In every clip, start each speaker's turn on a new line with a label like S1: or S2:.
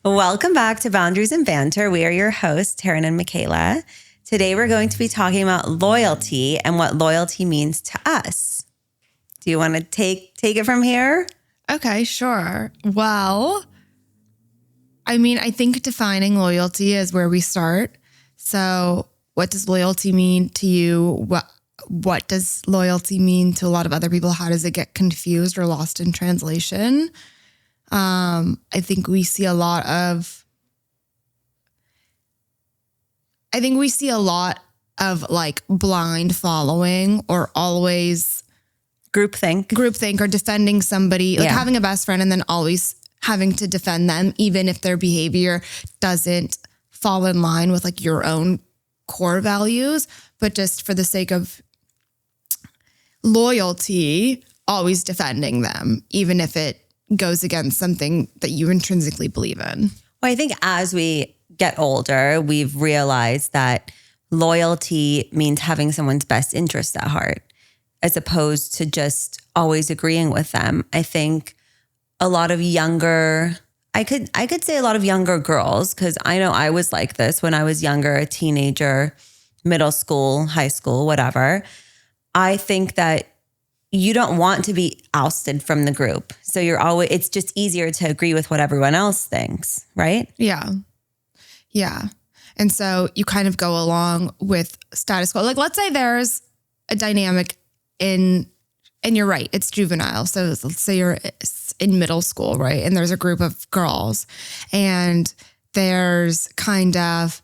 S1: Welcome back to Boundaries and Banter. We are your hosts, Taryn and Michela. Today we're going to be talking about loyalty and what loyalty means to us. Do you want to take it from here?
S2: Okay, sure. Well, I think defining loyalty is where we start. So what does loyalty mean to you? What does loyalty mean to a lot of other people? How does it get confused or lost in translation? I think we see a lot of like blind following or always groupthink or defending somebody, like having a best friend and then always having to defend them, even if their behavior doesn't fall in line with like your own core values, but just for the sake of loyalty, always defending them, even if it goes against something that you intrinsically believe in.
S1: Well, I think as we get older, we've realized that loyalty means having someone's best interest at heart, as opposed to just always agreeing with them. I think a lot of younger, I could say a lot of younger girls, because I know I was like this when I was younger, a teenager, middle school, high school, whatever. I think that you don't want to be ousted from the group. So it's just easier to agree with what everyone else thinks, right?
S2: Yeah. Yeah. And so you kind of go along with status quo. Like, let's say there's a dynamic and you're right, it's juvenile. So let's say you're in middle school, right? And there's a group of girls and there's kind of,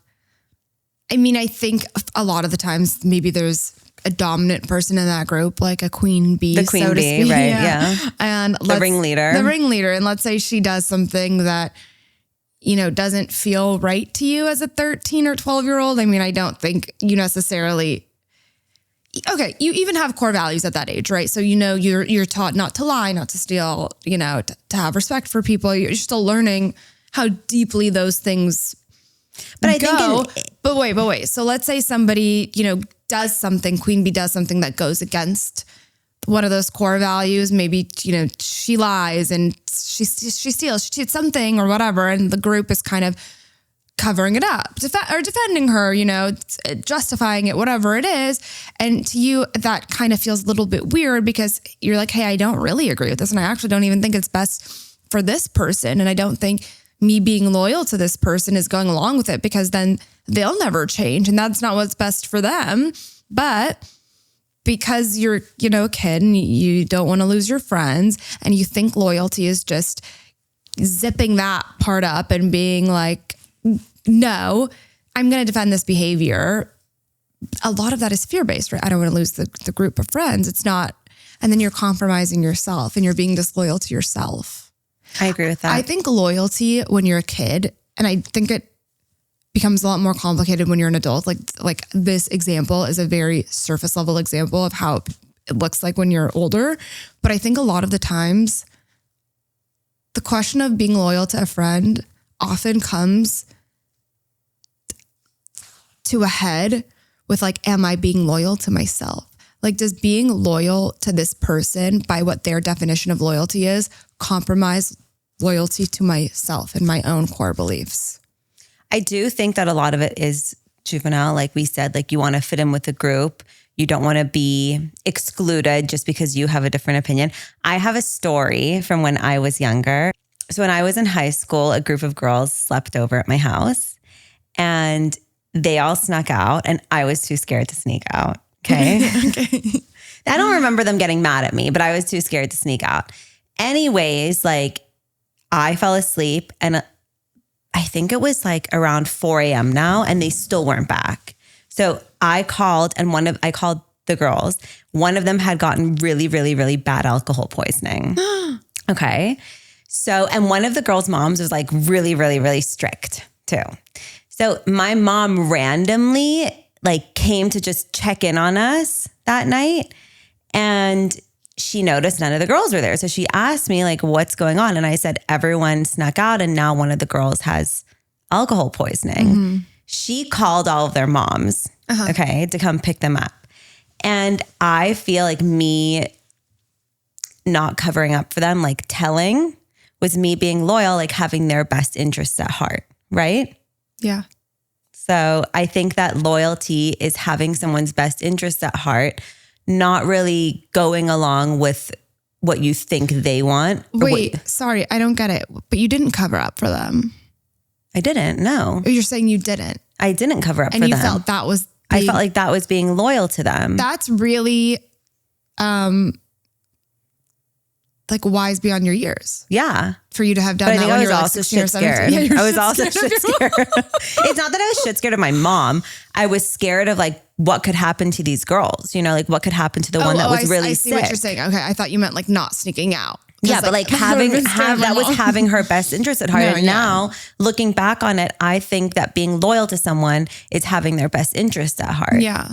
S2: I think a lot of the times maybe there's a dominant person in that group, like a queen bee,
S1: the queen bee, right? Yeah.
S2: And
S1: the ringleader.
S2: And let's say she does something that, doesn't feel right to you as a 13 or 12-year-old. I don't think you necessarily, okay, you even have core values at that age, right? So, you're taught not to lie, not to steal, to have respect for people. You're still learning how deeply those things But wait. So let's say somebody, does something, queen bee does something that goes against one of those core values. Maybe, she lies and she steals, she cheats something or whatever. And the group is kind of covering it up or defending her, justifying it, whatever it is. And to you, that kind of feels a little bit weird because you're like, hey, I don't really agree with this. And I actually don't even think it's best for this person. And I don't think me being loyal to this person is going along with it because then they'll never change. And that's not what's best for them. But because you're, a kid and you don't want to lose your friends and you think loyalty is just zipping that part up and being like, no, I'm going to defend this behavior. A lot of that is fear-based, right? I don't want to lose the group of friends. It's not. And then you're compromising yourself and you're being disloyal to yourself.
S1: I agree with that.
S2: I think loyalty when you're a kid, and I think it becomes a lot more complicated when you're an adult. Like this example is a very surface level example of how it looks like when you're older. But I think a lot of the times, the question of being loyal to a friend often comes to a head with like, am I being loyal to myself? Like, does being loyal to this person by what their definition of loyalty is compromise loyalty to myself and my own core beliefs?
S1: I do think that a lot of it is juvenile. Like we said, like you want to fit in with the group. You don't want to be excluded just because you have a different opinion. I have a story from when I was younger. So when I was in high school, a group of girls slept over at my house and they all snuck out and I was too scared to sneak out. Okay.
S2: Okay.
S1: I don't remember them getting mad at me, but I was too scared to sneak out. Anyways, like I fell asleep and I think it was like around 4 a.m. now and they still weren't back. So I called and I called the girls. One of them had gotten really, really, really bad alcohol poisoning. Okay. So, and one of the girls' moms was like really, really, really strict too. So my mom randomly like came to just check in on us that night and she noticed none of the girls were there. So she asked me like, what's going on? And I said, everyone snuck out and now one of the girls has alcohol poisoning. Mm-hmm. She called all of their moms, okay, to come pick them up. And I feel like me not covering up for them, like telling, was me being loyal, like having their best interests at heart, right?
S2: Yeah.
S1: So I think that loyalty is having someone's best interests at heart, not really going along with what you think they want.
S2: Wait, sorry, I don't get it. But you didn't cover up for them.
S1: I didn't, no.
S2: Or you're saying you didn't.
S1: I didn't cover up for them.
S2: And you felt that was
S1: I felt like that was being loyal to them.
S2: That's really like wise beyond your years.
S1: Yeah.
S2: For you to have done
S1: but
S2: that
S1: I think
S2: when
S1: I was
S2: you were like
S1: also
S2: 16 or
S1: shit
S2: 17.
S1: scared.
S2: Yeah,
S1: I was also shit scared. It's not that I was shit scared of my mom. I was scared of like what could happen to these girls, you know, like what could happen to the one that was really sick.
S2: I see what you're saying. Okay. I thought you meant like not sneaking out.
S1: Yeah, but like having her best interest at heart. And now looking back on it, I think that being loyal to someone is having their best interest at heart.
S2: Yeah.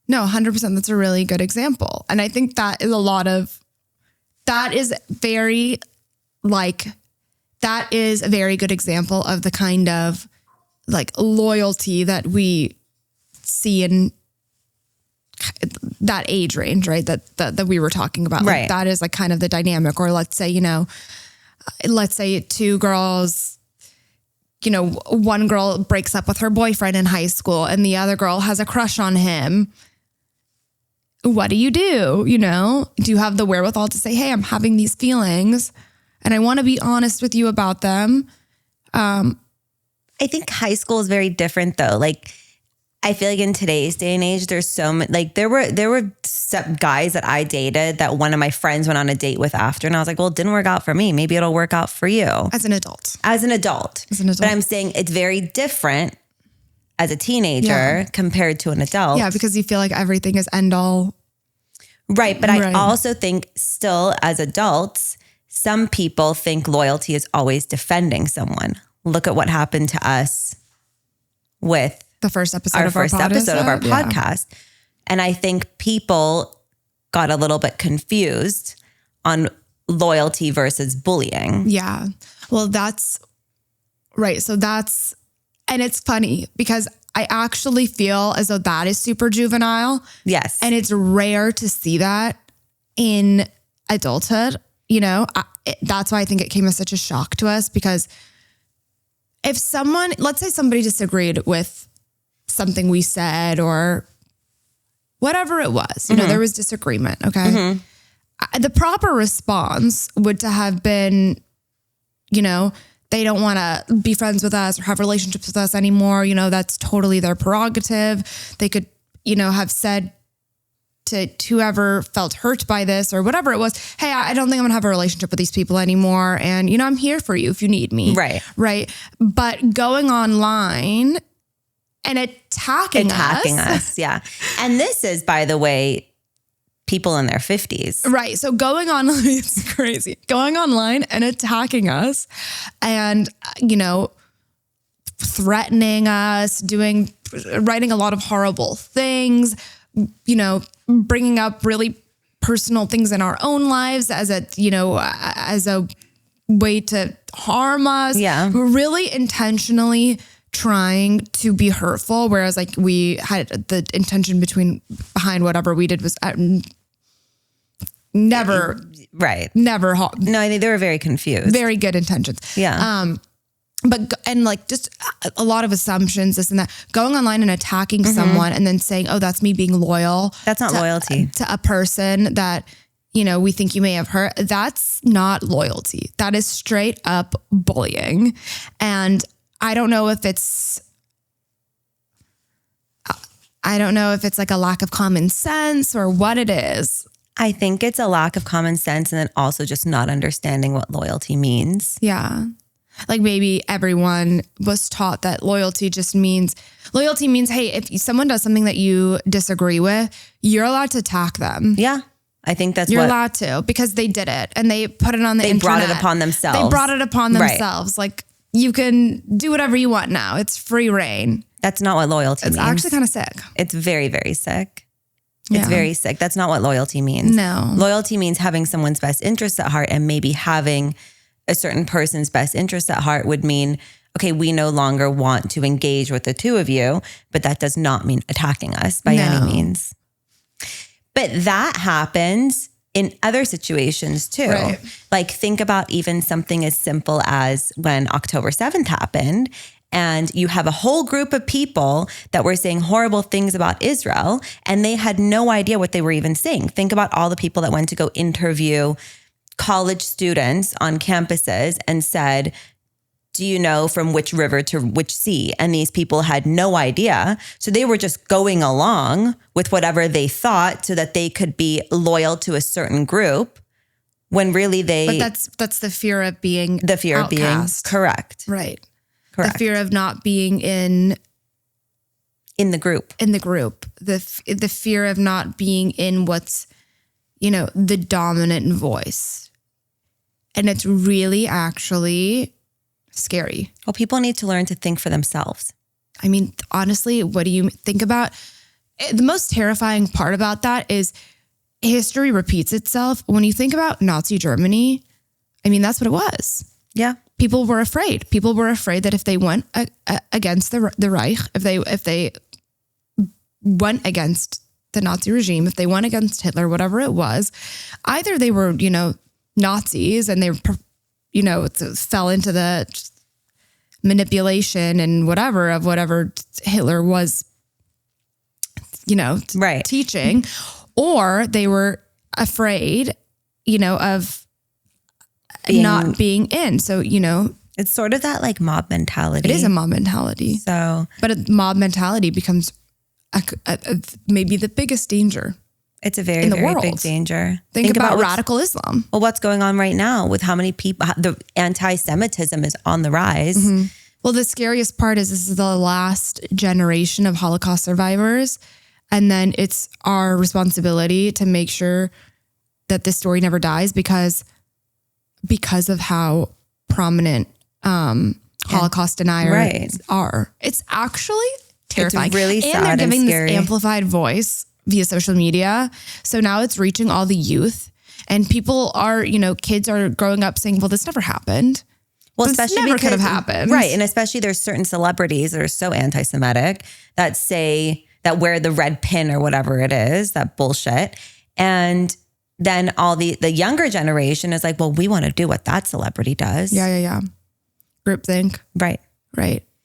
S2: No, 100%. That's a really good example. And I think that is that is a very good example of the kind of like loyalty that we see in that age range, right? That we were talking about. Like,
S1: right.
S2: That is like kind of the dynamic. Or let's say, let's say two girls, one girl breaks up with her boyfriend in high school and the other girl has a crush on him. What do? Do you have the wherewithal to say, hey, I'm having these feelings and I want to be honest with you about them?
S1: I think high school is very different though. Like, I feel like in today's day and age, there's so many, like there were some guys that I dated that one of my friends went on a date with after. And I was like, well, it didn't work out for me. Maybe it'll work out for you.
S2: As an adult.
S1: But I'm saying it's very different as a teenager compared to an adult.
S2: Yeah, because you feel like everything is end all.
S1: Right. But I also think still as adults, some people think loyalty is always defending someone. Look at what happened to us with
S2: the first episode of our
S1: podcast. And I think people got a little bit confused on loyalty versus bullying.
S2: Yeah. Well, that's right. So and it's funny because I actually feel as though that is super juvenile.
S1: Yes.
S2: And it's rare to see that in adulthood. That's why I think it came as such a shock to us, because if let's say somebody disagreed with something we said or whatever it was, there was disagreement. Okay. Mm-hmm. The proper response would to have been, they don't want to be friends with us or have relationships with us anymore. That's totally their prerogative. They could, have said to whoever felt hurt by this or whatever it was, hey, I don't think I'm gonna have a relationship with these people anymore. And, I'm here for you if you need me.
S1: Right.
S2: Right. But going online and attacking us.
S1: Yeah. And this is, by the way, people in their 50s.
S2: Right. So going online, it's crazy. Going online and attacking us and, threatening us, writing a lot of horrible things, bringing up really personal things in our own lives as a way to harm us.
S1: Yeah.
S2: Really intentionally trying to be hurtful, whereas like we had the intention behind whatever we did was never
S1: right.
S2: Never.
S1: No, I think they were very confused.
S2: Very good intentions.
S1: Yeah.
S2: And like just a lot of assumptions, this and that, going online and attacking someone and then saying, oh, that's me being loyal.
S1: That's not loyalty.
S2: To a person that, we think you may have hurt. That's not loyalty. That is straight up bullying. And I don't know if it's like a lack of common sense or what it is.
S1: I think it's a lack of common sense and then also just not understanding what loyalty means.
S2: Yeah. Like maybe everyone was taught that loyalty means, hey, if someone does something that you disagree with, you're allowed to attack them.
S1: Yeah. I think
S2: you're allowed to, because they did it and they put it on the internet.
S1: They brought it upon themselves.
S2: Right. Like you can do whatever you want now. It's free reign.
S1: That's not what loyalty means.
S2: It's actually kind of sick.
S1: It's very, very sick. It's very sick. That's not what loyalty means.
S2: No.
S1: Loyalty means having someone's best interests at heart, and maybe having a certain person's best interests at heart would mean, okay, we no longer want to engage with the two of you, but that does not mean attacking us by any means. But that happens in other situations too.
S2: Right.
S1: Like think about even something as simple as when October 7th happened and you have a whole group of people that were saying horrible things about Israel and they had no idea what they were even saying. Think about all the people that went to go interview college students on campuses and said, do you know from which river to which sea? And these people had no idea. So they were just going along with whatever they thought so that they could be loyal to a certain group when really
S2: But that's the fear of being outcast.
S1: Correct.
S2: Right.
S1: Correct.
S2: The fear of not being in
S1: the group.
S2: The fear of not being in what's, the dominant voice. And it's really actually scary.
S1: Well, people need to learn to think for themselves.
S2: I mean, honestly, what do you think about? The most terrifying part about that is history repeats itself. When you think about Nazi Germany, I mean, that's what it was.
S1: Yeah.
S2: People were afraid. People were afraid that if they went against the Reich, if they went against the Nazi regime, if they went against Hitler, whatever it was, either they were, Nazis and they, fell into the manipulation and whatever Hitler was,
S1: right.
S2: teaching, or they were afraid, of not being in. So,
S1: it's sort of that like mob mentality.
S2: It is a mob mentality.
S1: So,
S2: but a mob mentality becomes maybe the biggest danger.
S1: It's a very, very big danger.
S2: Think about radical Islam.
S1: Well, what's going on right now with how many people, the anti-Semitism is on the rise.
S2: Mm-hmm. Well, the scariest part is this is the last generation of Holocaust survivors. And then it's our responsibility to make sure that this story never dies because of how prominent Holocaust deniers are. It's actually terrifying.
S1: It's really sad
S2: and they're giving
S1: scary.
S2: This amplified voice via social media. So now it's reaching all the youth and people are, kids are growing up saying, well, this never happened.
S1: Well,
S2: this
S1: especially
S2: never
S1: because
S2: could have happened.
S1: Right. And especially there's certain celebrities that are so anti-Semitic that say that wear the red pin or whatever it is, that bullshit. And then all the younger generation is like, well, we want to do what that celebrity does.
S2: Yeah. Groupthink.
S1: Right.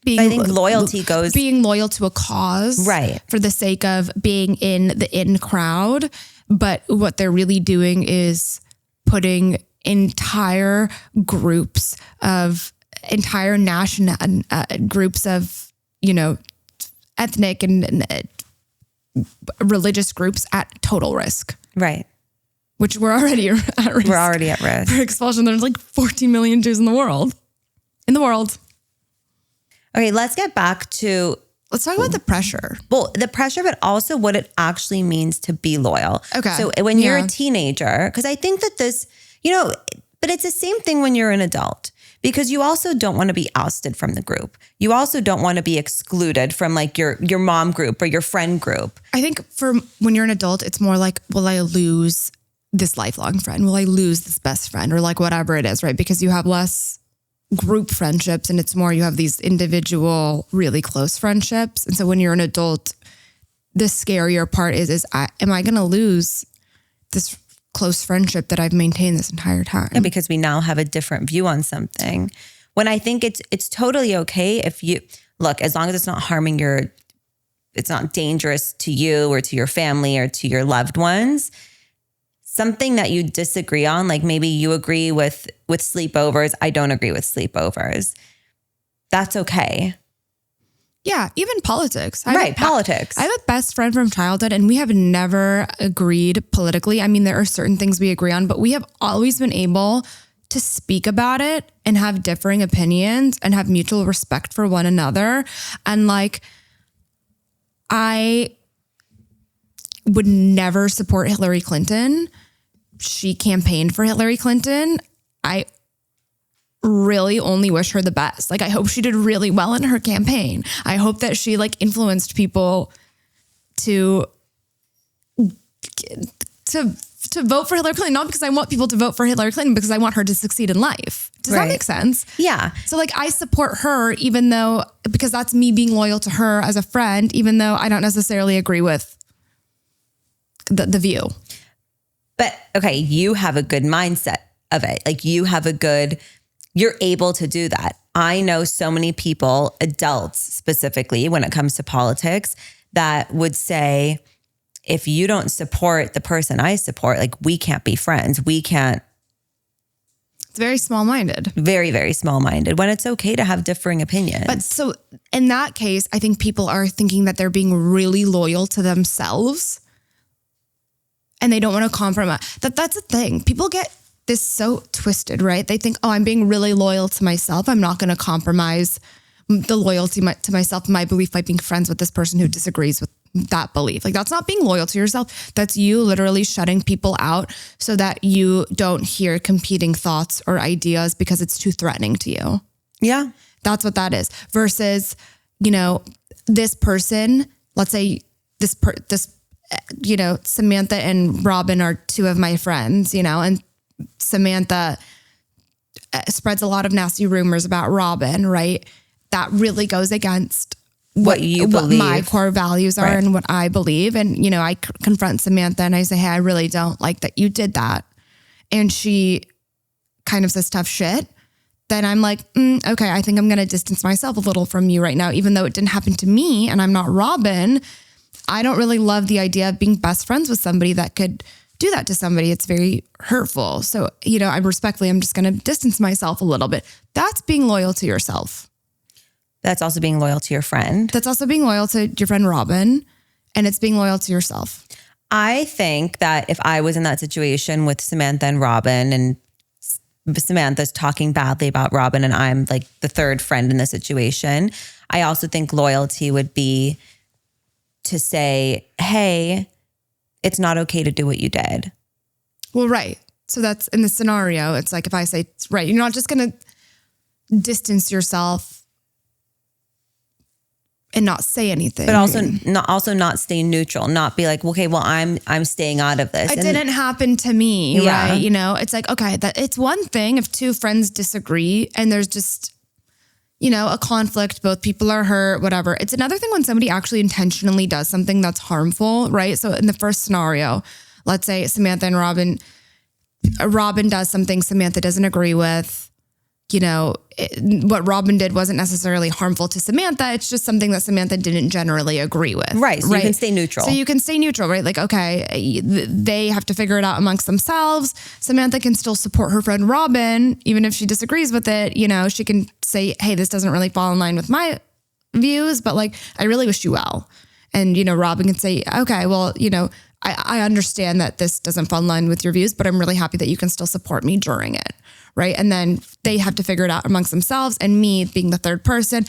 S2: I
S1: think loyalty goes...
S2: Being loyal to a cause.
S1: Right.
S2: For the sake of being in the in crowd. But what they're really doing is putting entire groups of, groups of, ethnic and religious groups at total risk.
S1: Right.
S2: Which we're already at risk.
S1: We're already at risk.
S2: For expulsion. There's like 14 million Jews in the world.
S1: Okay, let's get back to...
S2: Let's talk about the pressure.
S1: Well, the pressure, but also what it actually means to be loyal.
S2: Okay.
S1: So when you're a teenager, because I think that this, but it's the same thing when you're an adult, because you also don't want to be ousted from the group. You also don't want to be excluded from like your mom group or your friend group.
S2: I think for when you're an adult, it's more like, will I lose this lifelong friend? Will I lose this best friend? Or like whatever it is, right? Because you have less group friendships and it's more you have these individual really close friendships. And so when you're an adult, the scarier part is am I going to lose this close friendship that I've maintained this entire time?
S1: Yeah, because we now have a different view on something. When I think it's totally okay if you look, as long as it's not harming it's not dangerous to you or to your family or to your loved ones. Something that you disagree on, like maybe you agree with sleepovers. I don't agree with sleepovers. That's okay.
S2: Yeah, even politics.
S1: Politics.
S2: I have a best friend from childhood and we have never agreed politically. I mean, there are certain things we agree on, but we have always been able to speak about it and have differing opinions and have mutual respect for one another. And like, I would never support Hillary Clinton. She campaigned for Hillary Clinton. I really only wish her the best. Like, I hope she did really well in her campaign. I hope that she like influenced people to vote for Hillary Clinton, not because I want people to vote for Hillary Clinton, because I want her to succeed in life. Does that make sense?
S1: Yeah.
S2: So like I support her even though, because that's me being loyal to her as a friend, even though I don't necessarily agree with the view.
S1: But okay, you have a good mindset of it. Like you're able to do that. I know so many people, adults specifically, when it comes to politics, that would say, if you don't support the person I support, like we can't be friends. We can't.
S2: It's very small-minded.
S1: Very, very small-minded when it's okay to have differing opinions.
S2: But so in that case, I think people are thinking that they're being really loyal to themselves and they don't want to compromise. That's the thing. People get this so twisted, right? They think, oh, I'm being really loyal to myself. I'm not going to compromise the loyalty to myself, my belief by being friends with this person who disagrees with that belief. Like that's not being loyal to yourself. That's you literally shutting people out so that you don't hear competing thoughts or ideas because it's too threatening to you.
S1: Yeah.
S2: That's what that is. Versus, this person, let's say Samantha and Robin are two of my friends, and Samantha spreads a lot of nasty rumors about Robin, right? That really goes against what my core values are, right, and what I believe. And, I confront Samantha and I say, hey, I really don't like that you did that. And she kind of says tough shit. Then I'm like, okay, I think I'm going to distance myself a little from you right now, even though it didn't happen to me and I'm not Robin. I don't really love the idea of being best friends with somebody that could do that to somebody. It's very hurtful. So, I'm just going to distance myself a little bit. That's being loyal to yourself.
S1: That's also being loyal to your friend.
S2: That's also being loyal to your friend Robin. And it's being loyal to yourself.
S1: I think that if I was in that situation with Samantha and Robin, and Samantha's talking badly about Robin and I'm like the third friend in the situation, I also think loyalty would be to say, hey, it's not okay to do what you did.
S2: Well, right. So that's in the scenario. It's like if I say, right, you're not just going to distance yourself and not say anything.
S1: But also not stay neutral, not be like, okay, well, I'm staying out of this.
S2: It didn't happen to me,
S1: yeah,
S2: right? It's like, okay, it's one thing if two friends disagree and there's just, a conflict, both people are hurt, whatever. It's another thing when somebody actually intentionally does something that's harmful, right? So in the first scenario, let's say Samantha and Robin does something Samantha doesn't agree with. What Robin did wasn't necessarily harmful to Samantha. It's just something that Samantha didn't generally agree with.
S1: Right. So
S2: right?
S1: You can stay neutral.
S2: So you can stay neutral, right? Like, okay, they have to figure it out amongst themselves. Samantha can still support her friend Robin, even if she disagrees with it. She can say, hey, this doesn't really fall in line with my views, but like, I really wish you well. And, Robin can say, okay, well, I understand that this doesn't fall in line with your views, but I'm really happy that you can still support me during it. Right. And then they have to figure it out amongst themselves. And me being the third person,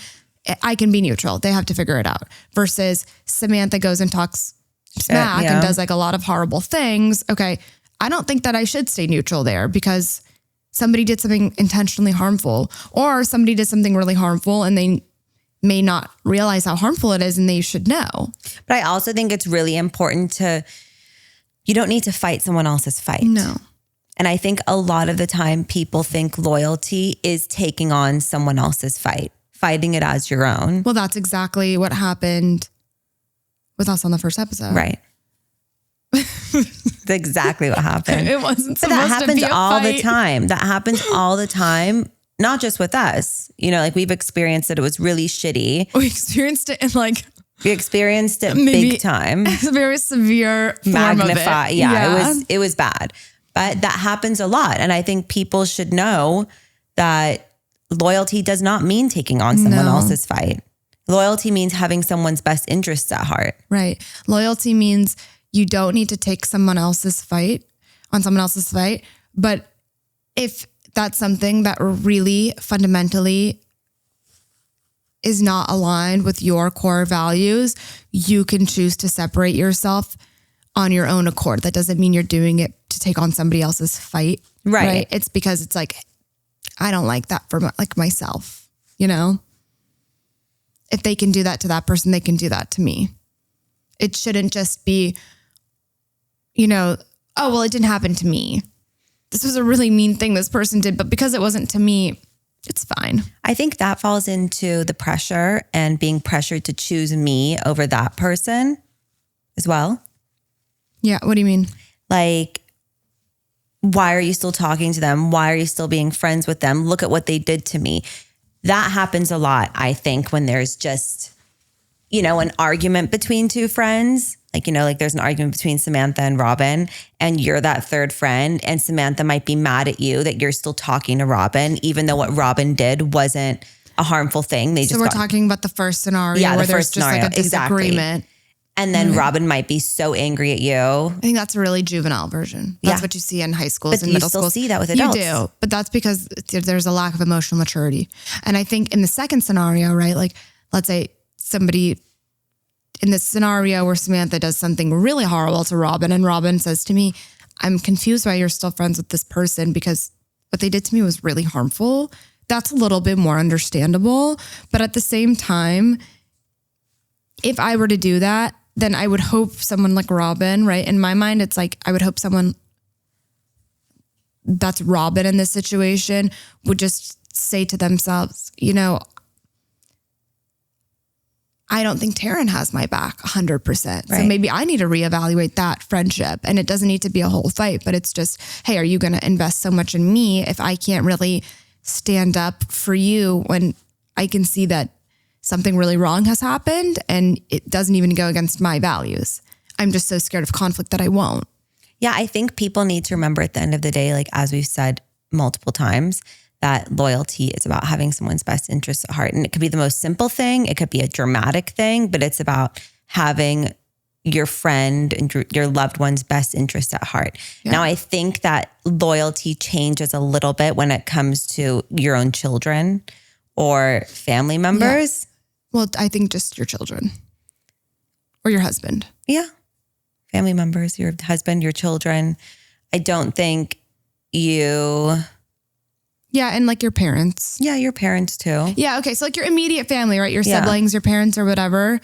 S2: I can be neutral. They have to figure it out. Versus Samantha goes and talks smack and does like a lot of horrible things. Okay. I don't think that I should stay neutral there because somebody did something intentionally harmful or somebody did something really harmful and they may not realize how harmful it is and they should know.
S1: But I also think it's really important you don't need to fight someone else's fight.
S2: No.
S1: And I think a lot of the time people think loyalty is taking on someone else's fight, fighting it as your own.
S2: Well, that's exactly what happened with us on the first episode.
S1: Right. That's exactly what happened.
S2: It wasn't supposed to be a
S1: That happens all
S2: fight.
S1: the time. That happens all the time. Not just with us. Like we've experienced it. It was really shitty.
S2: We experienced it in
S1: we experienced it big time.
S2: It's a very severe form
S1: Magnify.
S2: of it.
S1: Yeah, it was bad. But that happens a lot. And I think people should know that loyalty does not mean taking on someone else's fight. Loyalty means having someone's best interests at heart.
S2: Right. Loyalty means you don't need to take someone else's fight. But if that's something that really fundamentally is not aligned with your core values, you can choose to separate yourself on your own accord. That doesn't mean you're doing it to take on somebody else's fight. Right. It's because it's like, I don't like that for myself, If they can do that to that person, they can do that to me. It shouldn't just be, oh, well, it didn't happen to me. This was a really mean thing this person did, but because it wasn't to me, it's fine.
S1: I think that falls into the pressure and being pressured to choose me over that person as well.
S2: Yeah. What do you mean?
S1: Like why are you still talking to them? Why are you still being friends with them? Look at what they did to me. That happens a lot, I think, when there's just, an argument between two friends. Like there's an argument between Samantha and Robin, and you're that third friend, and Samantha might be mad at you that you're still talking to Robin, even though what Robin did wasn't a harmful thing.
S2: We're talking about the first scenario where there's just like a disagreement.
S1: Exactly. And then Robin might be so angry at you.
S2: I think that's a really juvenile version. That's what you see in high schools and middle schools.
S1: You still see that with adults.
S2: You do, but that's because there's a lack of emotional maturity. And I think in the second scenario, right, like let's say somebody in this scenario where Samantha does something really horrible to Robin, and Robin says to me, I'm confused why you're still friends with this person because what they did to me was really harmful. That's a little bit more understandable. But at the same time, if I were to do that, then I would hope someone like Robin, right? In my mind, it's like, I would hope someone that's Robin in this situation would just say to themselves, I don't think Taryn has my back 100%. Right. So maybe I need to reevaluate that friendship. And it doesn't need to be a whole fight, but it's just, hey, are you going to invest so much in me if I can't really stand up for you when I can see that something really wrong has happened and it doesn't even go against my values? I'm just so scared of conflict that I won't.
S1: Yeah, I think people need to remember at the end of the day, like as we've said multiple times, that loyalty is about having someone's best interests at heart. And it could be the most simple thing. It could be a dramatic thing, but it's about having your friend and your loved one's best interest at heart. Yeah. Now, I think that loyalty changes a little bit when it comes to your own children or family members.
S2: Yeah. Well, I think just your children or your husband.
S1: Yeah. Family members, your husband, your children. I don't think you...
S2: Yeah, and like your parents.
S1: Yeah, your parents too.
S2: Yeah, okay. So like your immediate family, right? Your siblings, your parents or whatever.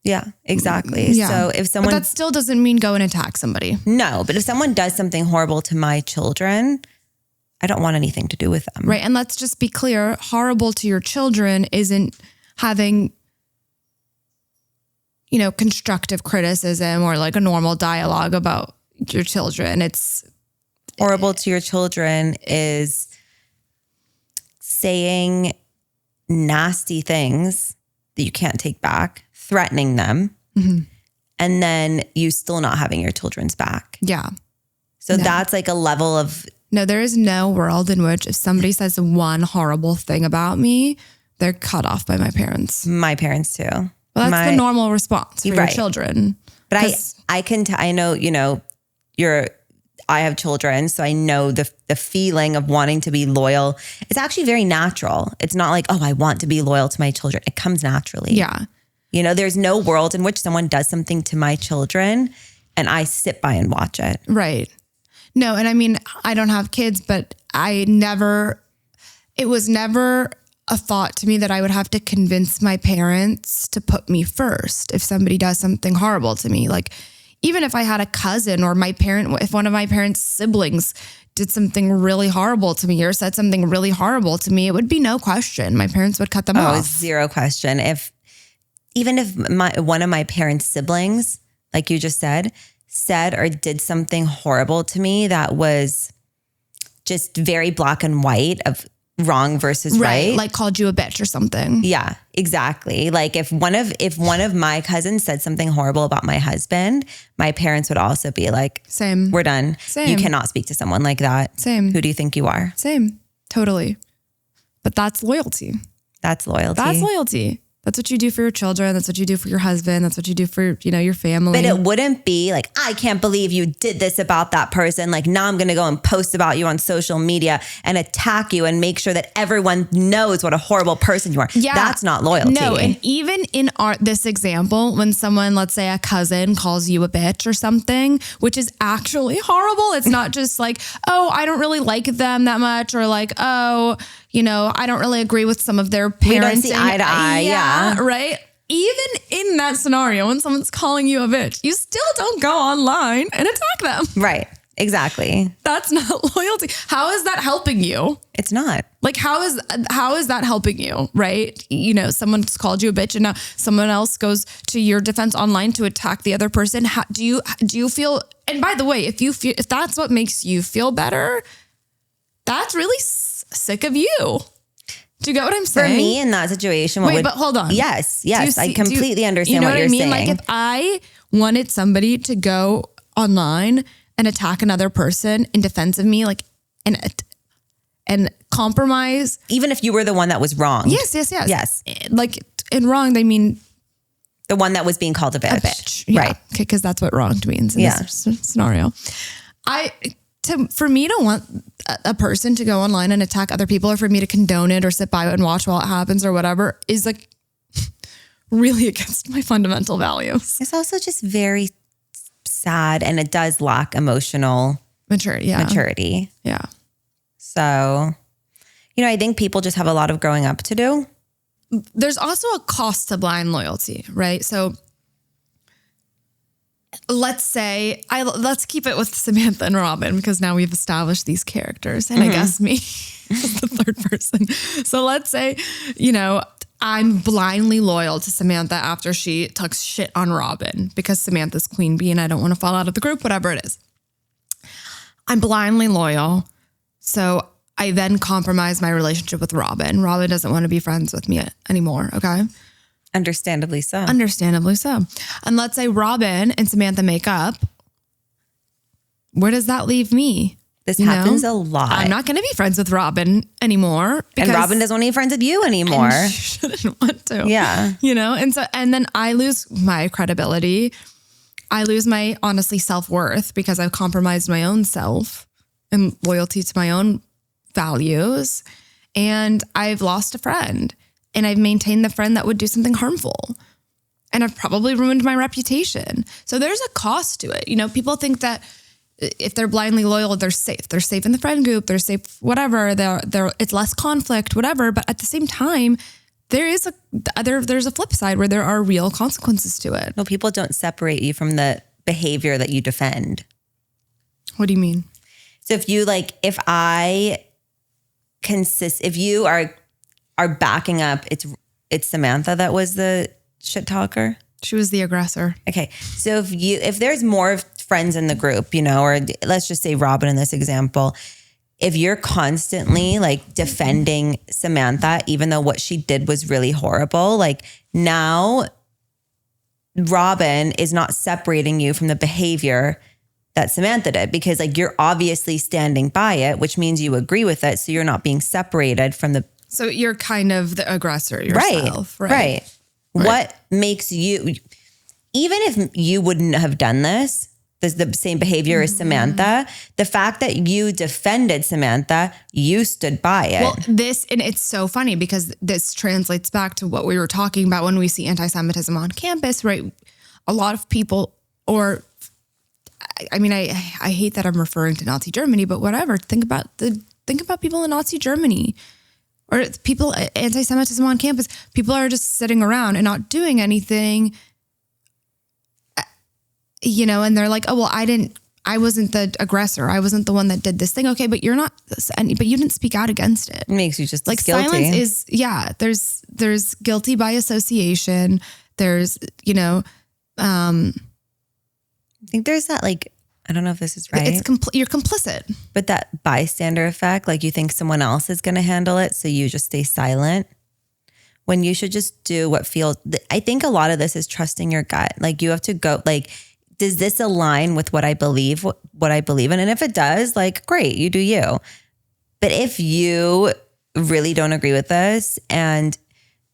S1: Yeah, exactly. Yeah. So if someone...
S2: But that still doesn't mean go and attack somebody.
S1: No, but if someone does something horrible to my children, I don't want anything to do with them.
S2: Right, and let's just be clear. Horrible to your children isn't having, constructive criticism or like a normal dialogue about your children. It's...
S1: Horrible to your children is... saying nasty things that you can't take back, threatening them, and then you still not having your children's back.
S2: Yeah.
S1: So that's like a level of...
S2: No, there is no world in which if somebody says one horrible thing about me, they're cut off by my parents.
S1: My parents too.
S2: Well, that's the normal response for your children.
S1: But I know, I have children, so I know the feeling of wanting to be loyal. It's actually very natural. It's not like, oh, I want to be loyal to my children. It comes naturally.
S2: Yeah.
S1: There's no world in which someone does something to my children and I sit by and watch it.
S2: Right. No, and I mean, I don't have kids, but it was never a thought to me that I would have to convince my parents to put me first if somebody does something horrible to me. Like, even if I had a cousin or if one of my parents' siblings did something really horrible to me or said something really horrible to me, it would be no question. My parents would cut them off.
S1: Oh, zero question. Even if one of my parents' siblings, like you just said or did something horrible to me that was just very black and white of wrong versus right.
S2: Like called you a bitch or something.
S1: Yeah, exactly. Like if one of my cousins said something horrible about my husband, my parents would also be like,
S2: same.
S1: We're done.
S2: Same.
S1: You cannot speak to someone like that.
S2: Same.
S1: Who do you think you are?
S2: Same. Totally. But that's loyalty.
S1: That's loyalty.
S2: That's loyalty. That's what you do for your children. That's what you do for your husband. That's what you do for, your family.
S1: But it wouldn't be like, I can't believe you did this about that person. Like now I'm going to go and post about you on social media and attack you and make sure that everyone knows what a horrible person you are. Yeah. That's not loyalty.
S2: No. And even in this example, when someone, let's say a cousin calls you a bitch or something, which is actually horrible. It's not just like, oh, I don't really like them that much. Or like, oh, I don't really agree with some of their parenting. We don't
S1: see eye to eye. Yeah.
S2: Right. Even in that scenario, when someone's calling you a bitch, you still don't go online and attack them.
S1: Right. Exactly.
S2: That's not loyalty. How is that helping you?
S1: It's not.
S2: Like, how is that helping you? Right. Someone's called you a bitch and now someone else goes to your defense online to attack the other person. Do you feel and by the way, if that's what makes you feel better, that's really sick of you. Do you get what I'm saying?
S1: For me in that situation,
S2: but hold on.
S1: Yes. I completely understand
S2: what
S1: you're saying.
S2: Like if I wanted somebody to go online and attack another person in defense of me, like, and compromise.
S1: Even if you were the one that was wrong.
S2: Yes. Like in wrong, they mean
S1: the one that was being called a bitch.
S2: Yeah.
S1: Right.
S2: Okay, because that's what wronged means in this scenario. For me to want a person to go online and attack other people, or for me to condone it or sit by and watch while it happens or whatever, is like really against my fundamental values.
S1: It's also just very sad, and it does lack emotional
S2: maturity. Yeah.
S1: So, I think people just have a lot of growing up to do.
S2: There's also a cost to blind loyalty, right? So let's keep it with Samantha and Robin, because now we've established these characters, and I guess me as the third person. So let's say, I'm blindly loyal to Samantha after she talks shit on Robin because Samantha's queen bee and I don't want to fall out of the group, whatever it is. I'm blindly loyal. So I then compromise my relationship with Robin. Robin doesn't want to be friends with me anymore. Okay.
S1: Understandably so.
S2: And let's say Robin and Samantha make up. Where does that leave me?
S1: This happens a lot.
S2: I'm not going to be friends with Robin anymore.
S1: And Robin doesn't want to be friends with you anymore.
S2: She shouldn't want to.
S1: Yeah.
S2: And then I lose my credibility. I lose my, honestly, self-worth because I've compromised my own self and loyalty to my own values. And I've lost a friend. And I've maintained the friend that would do something harmful. And I've probably ruined my reputation. So there's a cost to it. People think that if they're blindly loyal, they're safe. They're safe in the friend group. They're safe, whatever. It's less conflict, whatever. But at the same time, there's a flip side where there are real consequences to it.
S1: No, people don't separate you from the behavior that you defend.
S2: What do you mean?
S1: So if you are backing up, it's Samantha that was the shit talker.
S2: She was the aggressor.
S1: Okay. So if there's more friends in the group, or let's just say Robin in this example, if you're constantly like defending Samantha, even though what she did was really horrible, like now Robin is not separating you from the behavior that Samantha did, because like you're obviously standing by it, which means you agree with it. So you're not being separated from the.
S2: So you're kind of the aggressor yourself.
S1: Right. What makes you, even if you wouldn't have done this, the same behavior as Samantha, the fact that you defended Samantha, you stood by it.
S2: Well, and it's so funny because this translates back to what we were talking about when we see anti-Semitism on campus, right? A lot of people, I hate that I'm referring to Nazi Germany, but whatever. Think about people in Nazi Germany, or people, anti-Semitism on campus. People are just sitting around and not doing anything. And they're like, oh, well, I wasn't the aggressor. I wasn't the one that did this thing. Okay, but you're not, but you didn't speak out against it.
S1: It makes you just
S2: like
S1: guilty.
S2: Silence is, there's guilty by association. There's, I
S1: think there's that, like, I don't know if this is right.
S2: You're complicit.
S1: But that bystander effect, like you think someone else is going to handle it, so you just stay silent. When you should just do what feels, I think a lot of this is trusting your gut. Like you have to go, like, does this align with what I believe, what I believe in? And if it does, like, great, you do you. But if you really don't agree with this and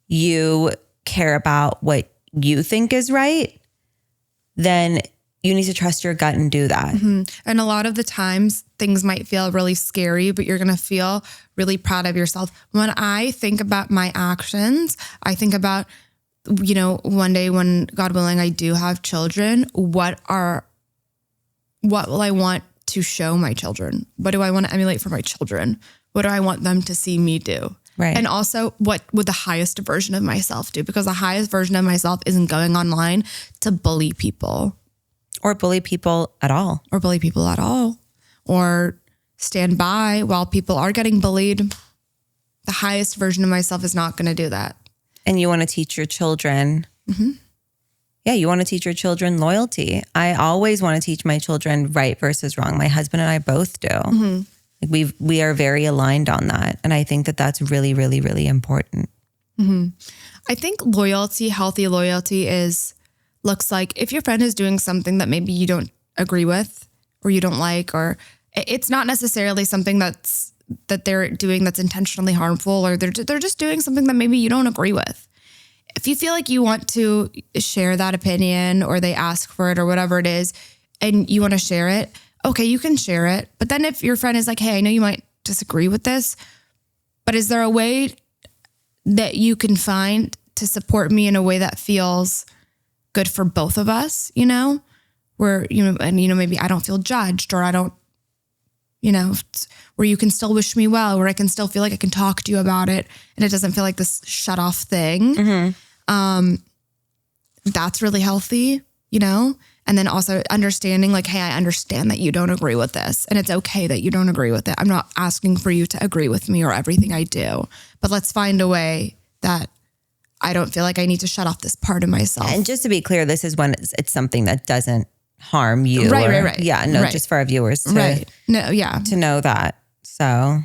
S1: you care about what you think is right, then you need to trust your gut and do that.
S2: Mm-hmm. And a lot of the times things might feel really scary, but you're going to feel really proud of yourself. When I think about my actions, I think about, one day when, God willing, I do have children, what will I want to show my children? What do I want to emulate for my children? What do I want them to see me do?
S1: Right.
S2: And also, what would the highest version of myself do? Because the highest version of myself isn't going online to bully people.
S1: Or bully people at all.
S2: Or stand by while people are getting bullied. The highest version of myself is not going to do that.
S1: And you want to teach your children Yeah, you want to teach your children loyalty. I always want to teach my children right versus wrong. My husband and I both do. Like we are very aligned on that. And I think that that's really, really, really important.
S2: I think loyalty, healthy loyalty looks like if your friend is doing something that maybe you don't agree with or you don't like, or it's not necessarily something that they're doing that's intentionally harmful, or they're just doing something that maybe you don't agree with. If you feel like you want to share that opinion, or they ask for it or whatever it is, and you want to share it, okay, you can share it. But then if your friend is like, hey, I know you might disagree with this, but is there a way that you can find to support me in a way that feels good for both of us, where, maybe I don't feel judged, or I don't, where you can still wish me well, where I can still feel like I can talk to you about it and it doesn't feel like this shut off thing. That's really healthy, and then also understanding like, hey, I understand that you don't agree with this, and it's okay that you don't agree with it. I'm not asking for you to agree with me or everything I do, but let's find a way that I don't feel like I need to shut off this part of myself.
S1: And just to be clear, this is when it's something that doesn't harm you.
S2: Right.
S1: Yeah, no, just for our viewers to know that. So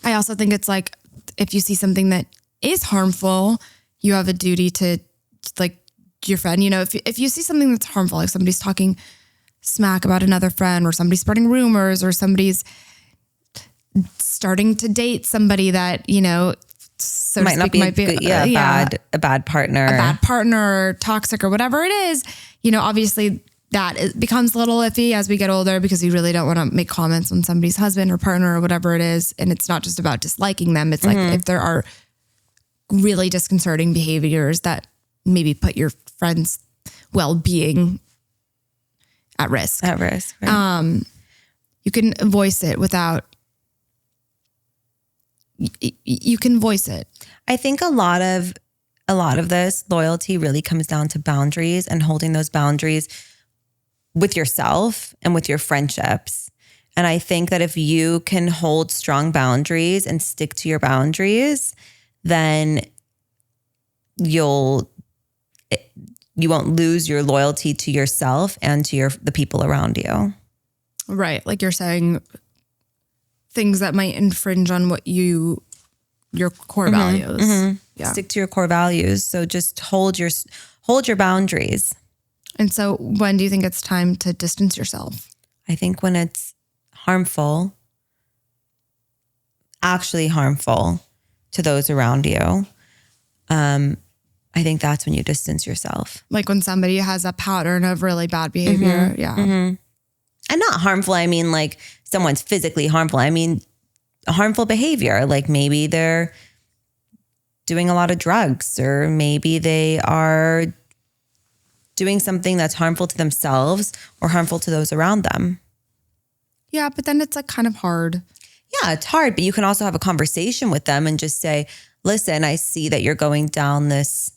S2: I also think it's like, if you see something that is harmful, you have a duty to like your friend, if you see something that's harmful, like somebody's talking smack about another friend, or somebody's spreading rumors, or somebody's starting to date somebody that, so
S1: might not be a bad partner,
S2: toxic, or whatever it is, obviously that becomes a little iffy as we get older, because you really don't want to make comments on somebody's husband or partner or whatever it is. And it's not just about disliking them. It's like if there are really disconcerting behaviors that maybe put your friend's well-being at risk.
S1: Right.
S2: You can voice it without, you can voice it.
S1: I think a lot of this loyalty really comes down to boundaries, and holding those boundaries with yourself and with your friendships. And I think that if you can hold strong boundaries and stick to your boundaries, then you won't lose your loyalty to yourself and to the people around you.
S2: Right. Like you're saying, things that might infringe on what your core values. Yeah.
S1: Stick to your core values. So just hold your boundaries.
S2: And so when do you think it's time to distance yourself?
S1: I think when it's harmful, actually harmful to those around you. I think that's when you distance yourself.
S2: Like when somebody has a pattern of really bad behavior. Yeah.
S1: And not harmful. I mean, like someone's physically harmful. I mean, harmful behavior. Like maybe they're doing a lot of drugs, or maybe they are doing something that's harmful to themselves or harmful to those around them.
S2: Yeah, but then it's like kind of hard.
S1: Yeah, it's hard, but you can also have a conversation with them and just say, listen, I see that you're going down this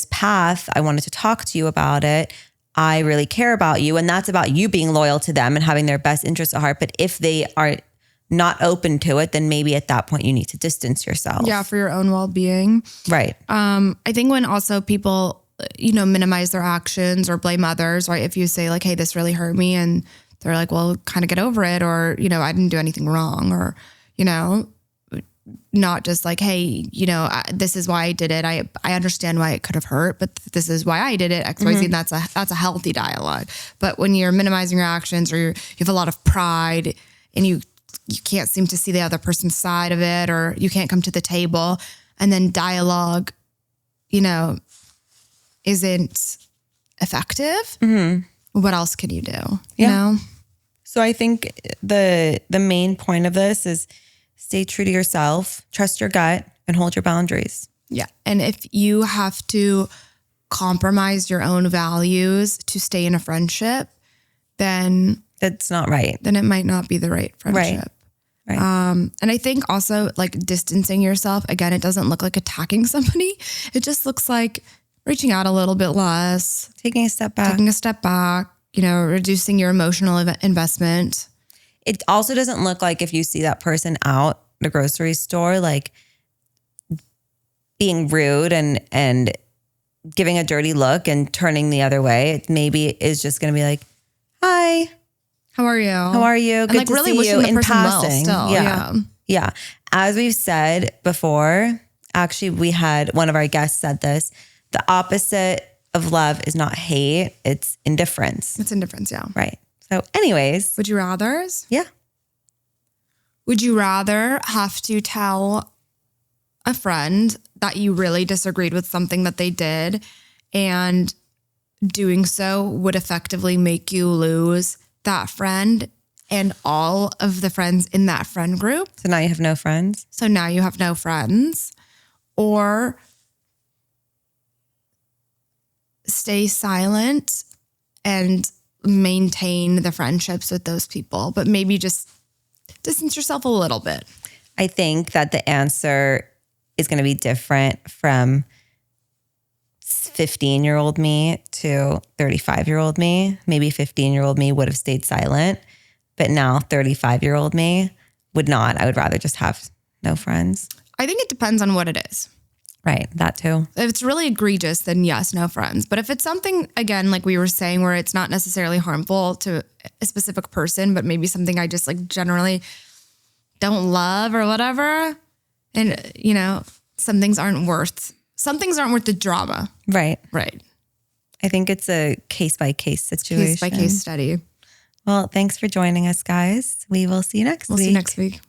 S1: path. I wanted to talk to you about it. I really care about you. And that's about you being loyal to them and having their best interests at heart. But if they are not open to it, then maybe at that point you need to distance yourself.
S2: Yeah, for your own well-being.
S1: Right.
S2: I think when also people, minimize their actions or blame others, right? If you say like, hey, this really hurt me, and they're like, well, kind of get over it, or, I didn't do anything wrong, or, not just like, hey, this is why I did it. I understand why it could have hurt, but this is why I did it, XYZ. And that's a healthy dialogue. But when you're minimizing your actions, or you have a lot of pride, and you can't seem to see the other person's side of it, or you can't come to the table, and then dialogue, isn't effective, what else can you do? You know?
S1: So I think the main point of this is stay true to yourself, trust your gut, and hold your boundaries.
S2: Yeah. And if you have to compromise your own values to stay in a friendship, then
S1: that's not right.
S2: Then it might not be the right friendship.
S1: Right.
S2: And I think also like distancing yourself, again, it doesn't look like attacking somebody. It just looks like reaching out a little bit less.
S1: Taking a step back,
S2: reducing your emotional investment.
S1: It also doesn't look like, if you see that person out the grocery store, like being rude and giving a dirty look and turning the other way. It maybe is just going to be like, hi,
S2: how are you?
S1: How are you?
S2: And
S1: Good
S2: like
S1: to
S2: really
S1: see
S2: wishing
S1: you
S2: the
S1: in
S2: person well
S1: passing.
S2: still.
S1: Yeah. As we've said before, actually, we had one of our guests said this, the opposite of love is not hate, it's indifference.
S2: It's indifference, yeah.
S1: Right. So anyways.
S2: Would you rathers?
S1: Yeah.
S2: Would you rather have to tell a friend that you really disagreed with something that they did and doing so would effectively make you lose that friend and all of the friends in that friend group?
S1: So now you have no friends?
S2: So now you have no friends. Or stay silent and maintain the friendships with those people, but maybe just distance yourself a little bit.
S1: I think that the answer is going to be different from 15-year-old me to 35-year-old me. Maybe 15-year-old me would have stayed silent, but now 35-year-old me would not. I would rather just have no friends.
S2: I think it depends on what it is.
S1: Right, that too.
S2: If it's really egregious, then yes, no friends. But if it's something, again, like we were saying, where it's not necessarily harmful to a specific person, but maybe something I just like generally don't love or whatever, and you know, some things aren't worth the drama.
S1: Right.
S2: Right.
S1: I think it's a case-by-case situation.
S2: Case-by-case study.
S1: Well, thanks for joining us, guys. We will see you next week.
S2: We'll see you next week.